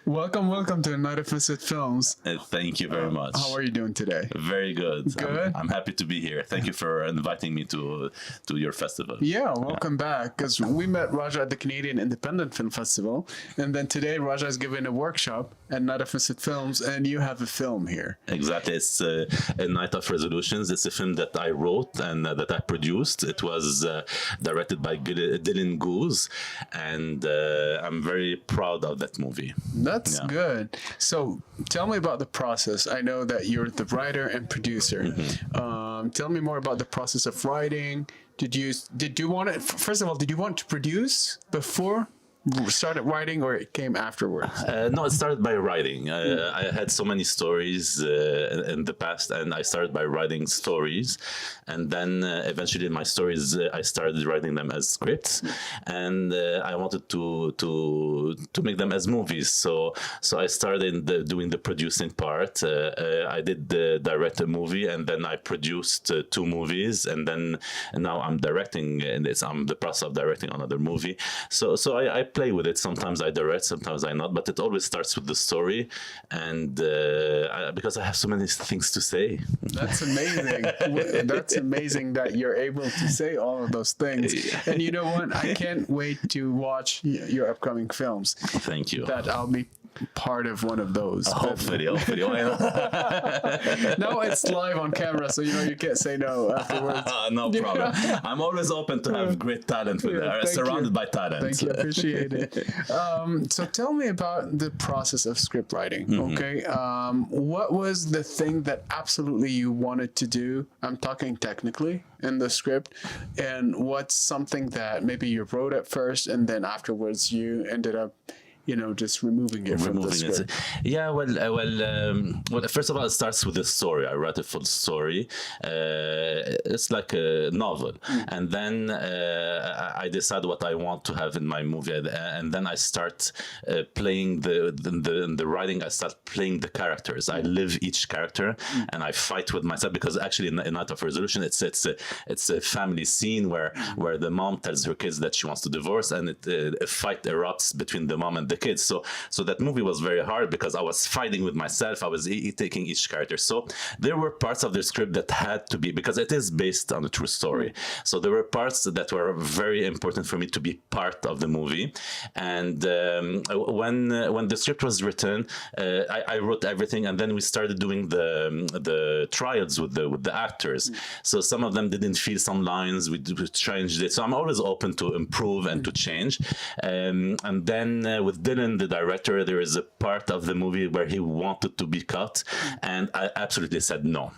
Welcome to Night of Misfit Films. Thank you very much. How are you doing today? Very good. Good. I'm happy to be here. Thank you for inviting me to your festival. Yeah, welcome back. Because we met Raja at the Canadian Independent Film Festival, and then today Raja is giving a workshop at Night of Misfit Films, and you have a film here. Exactly. It's a Night of Resolutions. It's a film that I wrote and that I produced. It was directed by Dylan Goose, and I'm very proud of that movie. That's good. So tell me about the process. I know that you're the writer and producer. Tell me more about the process of writing. Did you want it? First of all, did you want to produce before started writing, or it came afterwards? No, it started by writing. I had so many stories in the past, and I started by writing stories, and then eventually my stories I started writing them as scripts, and I wanted to make them as movies. So I started doing the producing part. I did direct a movie, and then I produced 2 movies, and now I'm directing, and I'm in the process of directing another movie. So I play with it. Sometimes I direct, sometimes I not, but it always starts with the story, and because I have so many things to say. That's amazing. That's amazing that you're able to say all of those things. And you know what? I can't wait to watch your upcoming films. Thank you. That I'll be part of one of those. Hopefully. No, it's live on camera, so you can't say no afterwards. No problem. I'm always open to have great talent surrounded by talent. Thank you, appreciate it. So tell me about the process of script writing. Okay, what was the thing that absolutely you wanted to do? I'm talking technically in the script, and what's something that maybe you wrote at first and then afterwards you ended up just removing it from the script? Yeah, well, first of all, it starts with the story. I write a full story. It's like a novel. And then I decide what I want to have in my movie. And then I start playing the writing. I start playing the characters. I live each character, and I fight with myself, because actually in Night of Resolution, it's a family scene where the mom tells her kids that she wants to divorce, and a fight erupts between the mom and the kids. So that movie was very hard because I was fighting with myself. I was taking each character. So there were parts of the script that had to be, because it is based on a true story. So there were parts that were very important for me to be part of the movie. And when the script was written, I wrote everything, and then we started doing the trials with the actors. So some of them didn't feel some lines. We changed it. So I'm always open to improve and to change. And then with Dylan, the director, there is a part of the movie where he wanted to be cut, and I absolutely said no.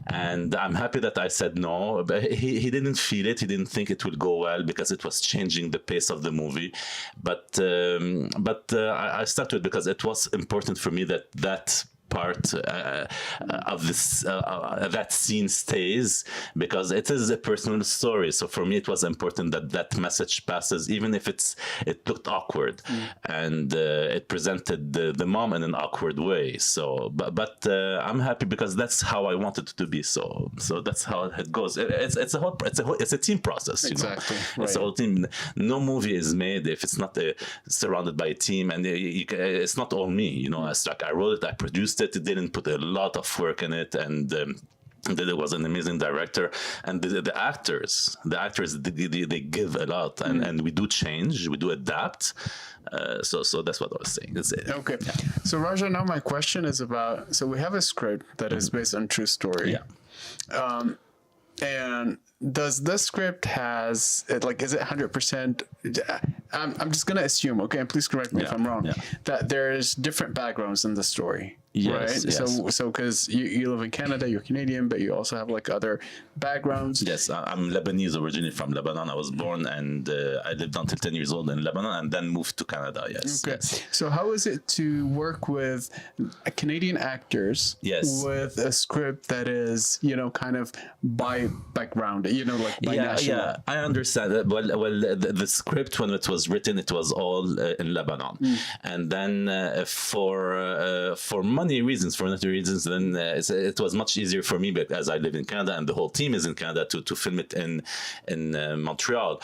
And I'm happy that I said no. But he didn't feel it. He didn't think it would go well because it was changing the pace of the movie. But I stuck to it because it was important for me that part of this that scene stays, because it is a personal story. So for me, it was important that message passes, even if it looked awkward, and it presented the mom in an awkward way. So but I'm happy because that's how I wanted it to be. So that's how it goes. It's a team process. Exactly. Right. It's a whole team. No movie is made if it's not surrounded by a team, and it's not all me. I wrote it, I produced it. It didn't put a lot of work in it, and there was an amazing director, and the actors they give a lot, and we do change, we do adapt. So that's what I was saying. That's it. Okay. Yeah. So Raja, now my question is about. So we have a script that is based on true story. Yeah. And does the script is it 100%? I'm just gonna assume, okay, and please correct me if I'm wrong, that there's different backgrounds in the story. Yes, right? Yes. So because you live in Canada, you're Canadian, but you also have other backgrounds. Yes, I'm Lebanese, originally from Lebanon. I was born and I lived until 10 years old in Lebanon, and then moved to Canada. Yes. Okay. Yes. So how is it to work with Canadian actors? Yes. With a script that is kind of by background, by national. Yeah, I understand that. Well, the script, when it was written, it was all in Lebanon, and then for money reasons, for monetary reasons, then it was much easier for me, because I live in Canada and the whole team is in Canada, to film it in Montreal.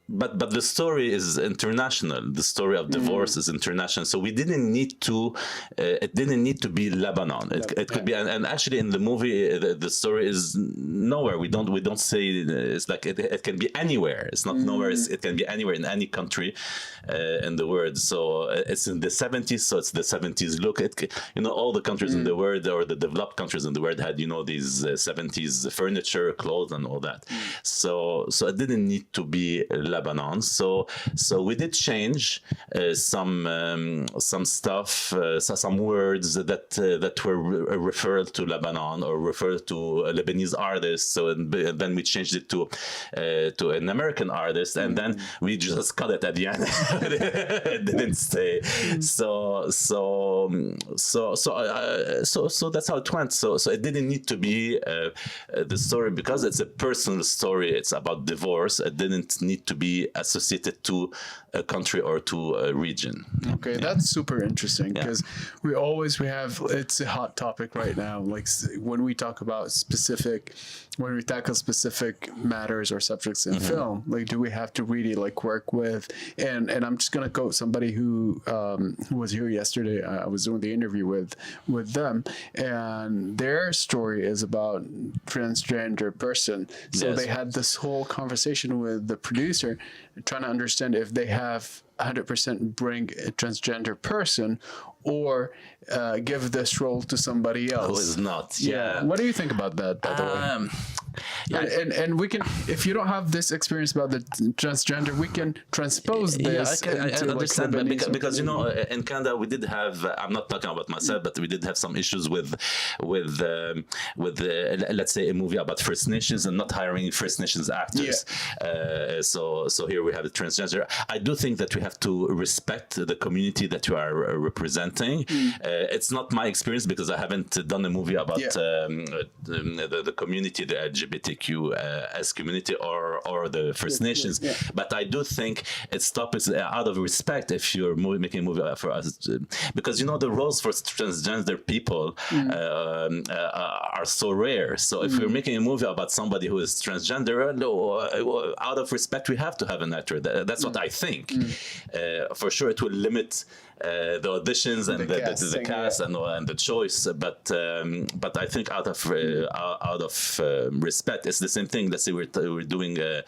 but the story is international. The story of divorce is international. So we didn't need to. It didn't need to be Lebanon. It could be, and actually in the movie, the story is nowhere. We don't say it's like it can be anywhere. It's not nowhere. It can be anywhere in any country in the world. So it's in the 70s. So it's the 70s look. All the countries in the world, or the developed countries in the world, had these 70s furniture, clothes, and all that. So it didn't need to be Lebanon. So we did change some stuff, some words that were referred to Lebanon or referred to Lebanese artists. So then we changed it to an American artist, and then we just cut it at the end. It didn't stay. So that's how it went. So it didn't need to be the story, because it's a personal story. It's about divorce. It didn't need to be associated to a country or to a region. Okay, that's super interesting, because we have, it's a hot topic right now. Like when we tackle specific matters or subjects in film, like do we have to really like work with, and I'm just gonna quote somebody who was here yesterday. I was doing the interview with them, and their story is about transgender person. So they had this whole conversation with the producer, trying to understand if they have 100% bring a transgender person, or give this role to somebody else. Who is not? Yeah. What do you think about that, by the way? And we can, if you don't have this experience about the transgender, we can transpose this. I understand that, because in Canada we did have. I'm not talking about myself, but we did have some issues with let's say a movie about First Nations and not hiring First Nations actors. So here we have the transgender. I do think that we have to respect the community that you are representing. It's not my experience, because I haven't done a movie about the community, the LGBTQ as community, or the First Nations. But I do think it's topics out of respect if you're making a movie for us, because the roles for transgender people are so rare. So if we're making a movie about somebody who is transgender, out of respect, we have to have an actor. That's what I think. For sure, it will limit the auditions and the cast and the choice, but I think out of respect, it's the same thing. Let's say we're doing a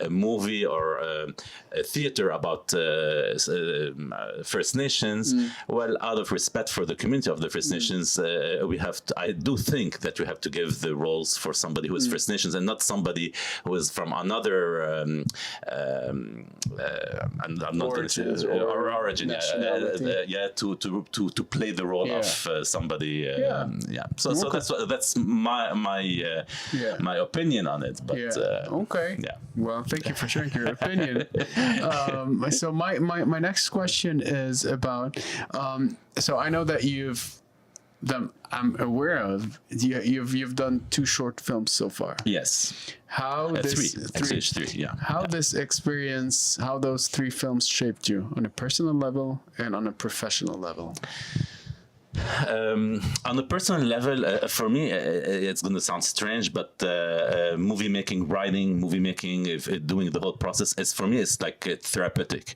movie or a theater about First Nations. Well, out of respect for the community of the First Nations, we have to. I do think that we have to give the roles for somebody who is First Nations, and not somebody who is from another I'm not going to origin. To play the role of somebody. So that's my opinion on it. But well, thank you for sharing your opinion. So my next question is about. So I know that I'm aware of you've done 2 short films so far. Yes. How this experience, how those 3 films shaped you on a personal level and on a professional level? On a personal level, for me, it's going to sound strange, but movie making, writing, doing the whole process, for me, it's like therapeutic.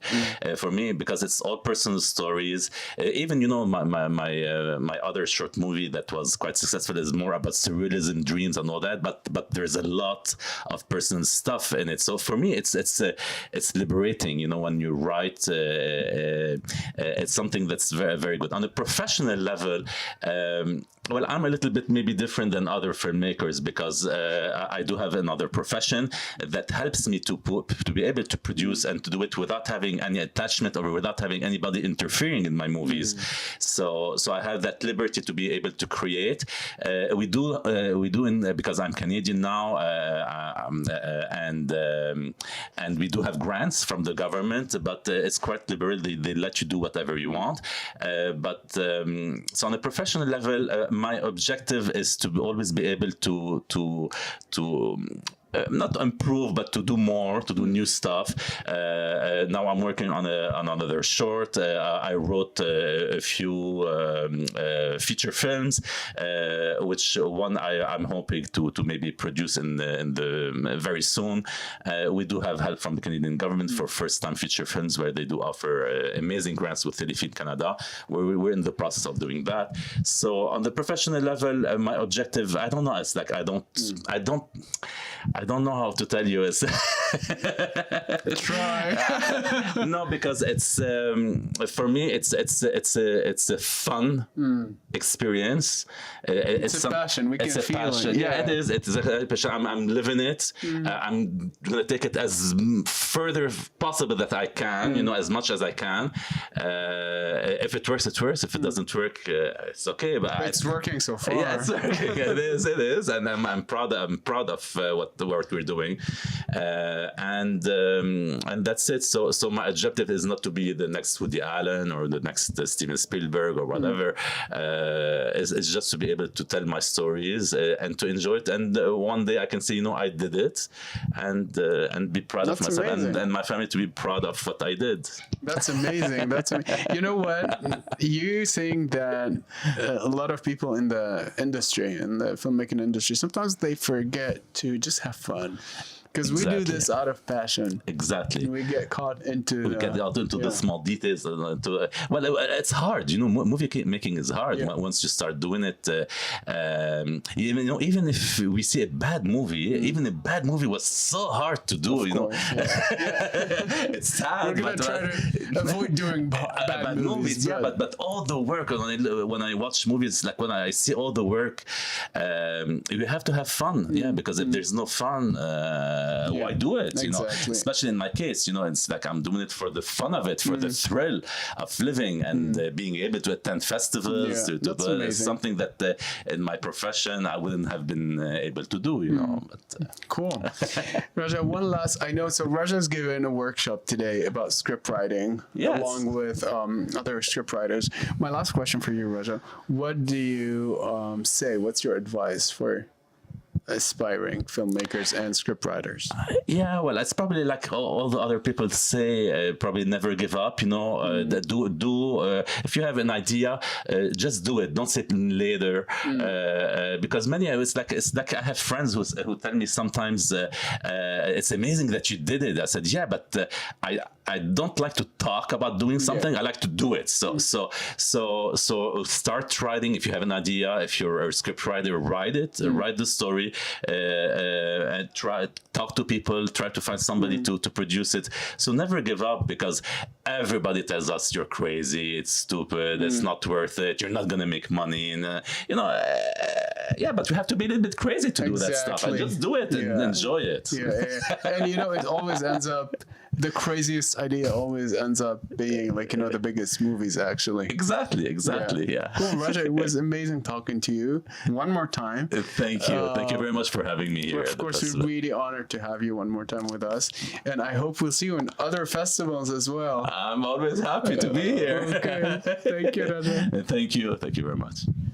For me, because it's all personal stories. Even my other short movie that was quite successful is more about surrealism, dreams, and all that. But there's a lot of personal stuff in it. So for me, it's liberating. When you write, it's something that's very, very good. On a professional level, well, I'm a little bit maybe different than other filmmakers, because I do have another profession that helps me to be able to produce and to do it without having any attachment or without having anybody interfering in my movies. So I have that liberty to be able to create. We do because I'm Canadian now, and we do have grants from the government, but it's quite liberal. They let you do whatever you want. So on a professional level, my objective is to always be able to not to improve, but to do more, to do new stuff. Now I'm working on another short. I wrote a few feature films, which one I'm hoping to maybe produce in the very soon. We do have help from the Canadian government for first-time feature films, where they do offer amazing grants with Esteemed Canada, where we're in the process of doing that. So on the professional level, my objective, I don't know. It's like I don't know how to tell you. Is Try. no, because it's for me, it's a fun experience. It's a passion. We can feel passion. it. Yeah, it is. It is a passion. I'm living it. I'm gonna take it as further possible that I can. You know, as much as I can. If it works, it works. If it doesn't work, it's okay. But It's working so far. yeah, it's working. It is, and I'm proud. I'm proud of what the work we're doing, and that's it. So my objective is not to be the next Woody Allen or the next Steven Spielberg or whatever. It's just to be able to tell my stories and to enjoy it. And one day I can say, you know, I did it, and be proud of myself, and my family to be proud of what I did. That's amazing. You know what? You saying that a lot of people in the industry, in the filmmaking industry, sometimes they forget to just have fun. Because we do this out of passion. Exactly. We get caught into the small details. It's hard. You know, movie making is hard. Yeah. Once you start doing it, even if we see a bad movie, even a bad movie was so hard to do. It's sad. We're gonna try to avoid doing bad movies. Yeah, but all the work when I watch movies, like when I see all the work, you have to have fun. Yeah, because if there's no fun. Why do it? You know, especially in my case, you know, it's like I'm doing it for the fun of it, for the thrill of living and being able to attend festivals. Something that in my profession I wouldn't have been able to do. You know. But, cool. Raja, one last. I know. So Raja's given a workshop today about script writing, along with other script writers. My last question for you, Raja: what do you say? What's your advice for aspiring filmmakers and scriptwriters? Yeah, well, it's probably like all the other people say, probably never give up, you know, if you have an idea, just do it. Don't say later, because it's like I have friends who tell me sometimes, it's amazing that you did it. I said, yeah, but I don't like to talk about doing something. I like to do it. So start writing. If you have an idea, if you're a script writer, write it, write the story, and talk to people, try to find somebody to produce it. So never give up, because everybody tells us you're crazy, it's stupid, it's not worth it, you're not gonna make money, and but we have to be a little bit crazy to do that stuff, and just do it and enjoy it. And you know, it always ends up, the craziest idea always ends up being like, you know, the biggest movies actually. Exactly. Cool, Raja, it was amazing talking to you one more time. Thank you very much for having me here. Of course, we're really honored to have you one more time with us, and I hope we'll see you in other festivals as well. I'm always happy to be here. Okay, thank you, Raja. Thank you very much.